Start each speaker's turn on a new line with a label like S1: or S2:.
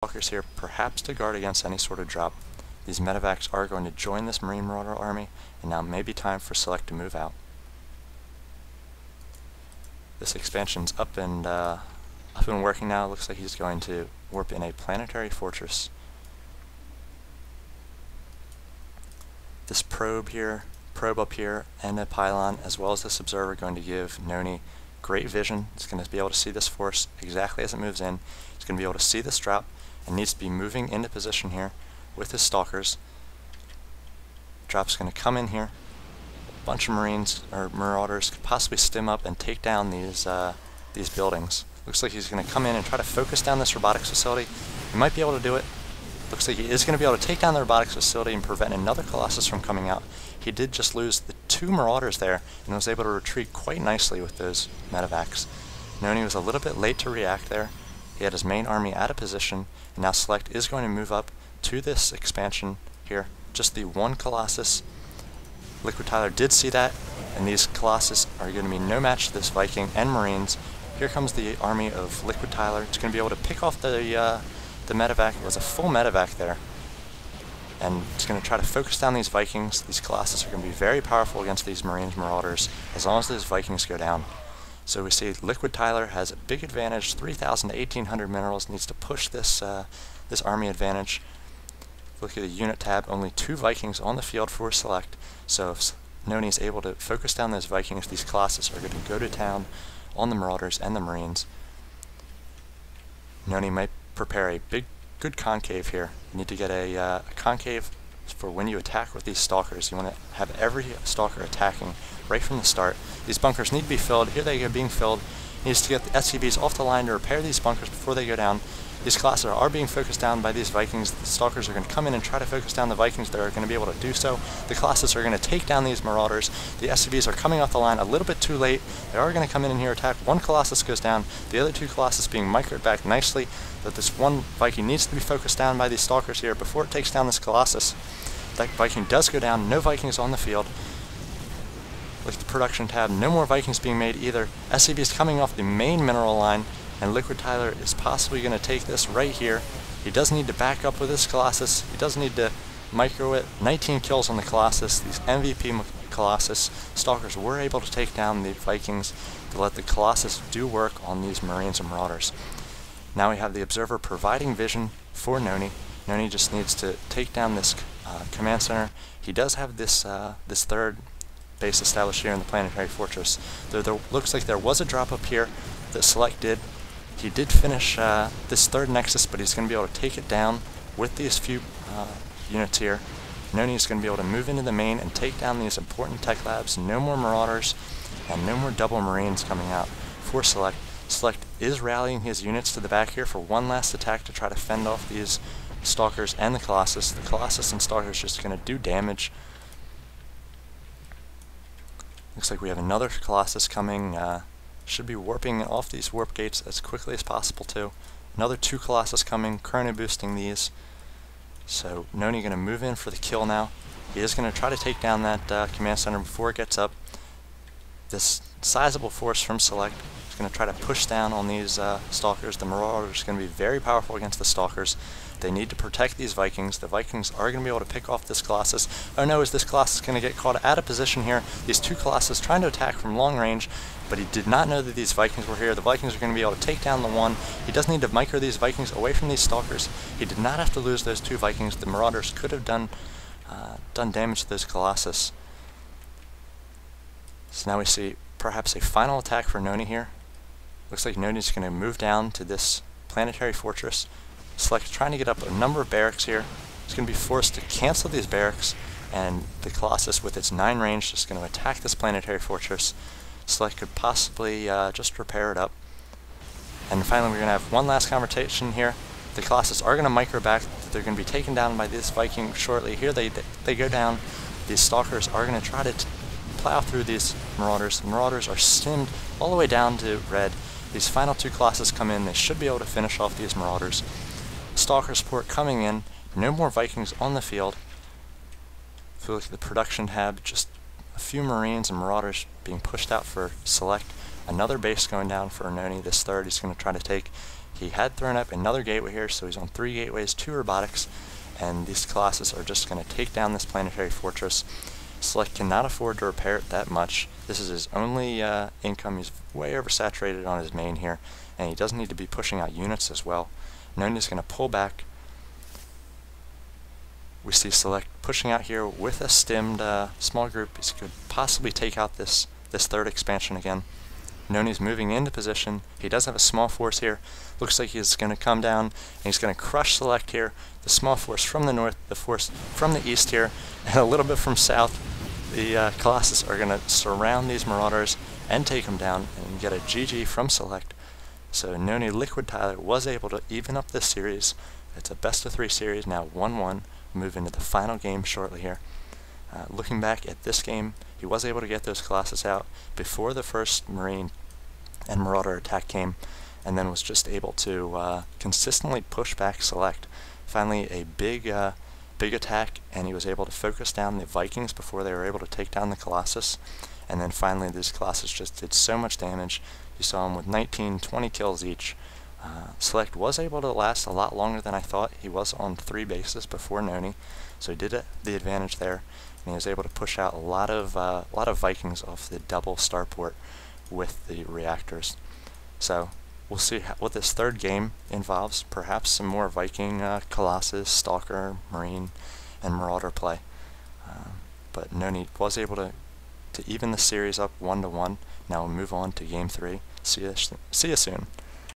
S1: Walkers here, perhaps to guard against any sort of drop. These medevacs are going to join this Marine Marauder army, and now may be time for seleCT to move out. This expansion's up and working now. Looks like he's going to warp in a planetary fortress. This probe up here, and a pylon, as well as this observer, going to give nony great vision. It's going to be able to see this force exactly as it moves in. It's going to be able to see this drop, and needs to be moving into position here with his stalkers. Drop's going to come in here. A bunch of Marines or Marauders could possibly stim up and take down these buildings. Looks like he's going to come in and try to focus down this robotics facility. He might be able to do it. Looks like he is going to be able to take down the robotics facility and prevent another Colossus from coming out. He did just lose the 2 Marauders there and was able to retreat quite nicely with those medevacs. nony was a little bit late to react there. He had his main army out of position, and now seleCT is going to move up to this expansion here. Just the 1 Colossus. LiquidTyler did see that, and these Colossus are going to be no match to this Viking and Marines. Here comes the army of LiquidTyler. It's going to be able to pick off the medevac. It was a full medevac there. And it's going to try to focus down these Vikings. These Colossus are going to be very powerful against these Marines Marauders, as long as those Vikings go down. So we see LiquidTyler has a big advantage, 3,000 to 1,800 minerals, needs to push this this army advantage. Look at the unit tab, only 2 Vikings on the field for seleCT, so if nony is able to focus down those Vikings, these Colossus are going to go to town on the Marauders and the Marines. nony might prepare a good concave here. You need to get a concave for when you attack with these stalkers. You want to have every stalker attacking right from the start. These bunkers need to be filled. Here they are being filled. He needs to get the SCVs off the line to repair these bunkers before they go down. These Colossus are being focused down by these Vikings. The stalkers are going to come in and try to focus down the Vikings. They're going to be able to do so. The Colossus are going to take down these Marauders. The SCVs are coming off the line a little bit too late. They are going to come in and here attack. 1 Colossus goes down. The other 2 Colossus being microed back nicely. But this 1 Viking needs to be focused down by these stalkers here before it takes down this Colossus. That Viking does go down. No Vikings on the field. Look at the production tab. No more Vikings being made either. SCVs coming off the main mineral line. And LiquidTyler is possibly going to take this right here. He does need to back up with this Colossus. He does need to micro it. 19 kills on the Colossus. These MVP Colossus stalkers were able to take down the Vikings to let the Colossus do work on these Marines and Marauders. Now we have the observer providing vision for nony. nony just needs to take down this command center. He does have this this 3rd base established here in the planetary fortress. There looks like there was a drop up here that seleCT did. He did finish this 3rd nexus, but he's going to be able to take it down with these few units here. nony is going to be able to move into the main and take down these important tech labs. No more Marauders and no more double Marines coming out for seleCT. seleCT is rallying his units to the back here for one last attack to try to fend off these stalkers and the Colossus. The Colossus and stalkers just going to do damage. Looks like we have another Colossus coming. Should be warping off these warp gates as quickly as possible too. Another 2 Colossus coming, chrono boosting these. So nony going to move in for the kill now. He is going to try to take down that command center before it gets up. This sizable force from seleCT is going to try to push down on these stalkers. The Marauders are going to be very powerful against the stalkers. They need to protect these Vikings. The Vikings are going to be able to pick off this Colossus. Oh no, is this Colossus going to get caught out of position here? These 2 Colossus trying to attack from long range, but he did not know that these Vikings were here. The Vikings are going to be able to take down the 1. He does need to micro these Vikings away from these stalkers. He did not have to lose those 2 Vikings. The Marauders could have done damage to those Colossus. So now we see perhaps a final attack for nony here. Looks like nony is going to move down to this planetary fortress. seleCT trying to get up a number of barracks here. It's going to be forced to cancel these barracks, and the Colossus with its 9 range is going to attack this planetary fortress. seleCT could possibly just repair it up. And finally we're going to have one last confrontation here. The Colossus are going to micro back. They're going to be taken down by this Viking shortly. Here they go down. These stalkers are going to try to plow through these Marauders. The Marauders are stimmed all the way down to red. These final 2 Colossus come in. They should be able to finish off these Marauders. Stalker support coming in. No more Vikings on the field. If you look at the production tab, just a few Marines and Marauders being pushed out for seleCT. Another base going down for nony. This 3rd he's going to try to take. He had thrown up another gateway here, so he's on 3 gateways, 2 robotics, and these Colossus are just going to take down this planetary fortress. seleCT cannot afford to repair it that much. This is his only income. He's way oversaturated on his main here, and he doesn't need to be pushing out units as well. nony is going to pull back. We see seleCT pushing out here with a stimmed small group. He could possibly take out this third expansion again. nony's moving into position. He does have a small force here. Looks like he's going to come down, and he's going to crush seleCT here. The small force from the north, the force from the east here, and a little bit from south. The Colossus are going to surround these Marauders and take them down and get a GG from seleCT. So nony LiquidTyler was able to even up this series. It's a best of 3 series, now 1-1. Move into the final game shortly here. Looking back at this game, he was able to get those Colossus out before the first Marine and Marauder attack came, and then was just able to consistently push back seleCT. Finally, a big attack, and he was able to focus down the Vikings before they were able to take down the Colossus. And then finally, these Colossus just did so much damage. You saw him with 19, 20 kills each. seleCT was able to last a lot longer than I thought. He was on 3 bases before nony, so he did the advantage there, and he was able to push out a lot of Vikings off the double starport with the reactors. So we'll see what this third game involves. Perhaps some more Viking, Colossus, Stalker, Marine, and Marauder play. But nony was able to even the series up 1-1. Now we'll move on to game 3. See you soon.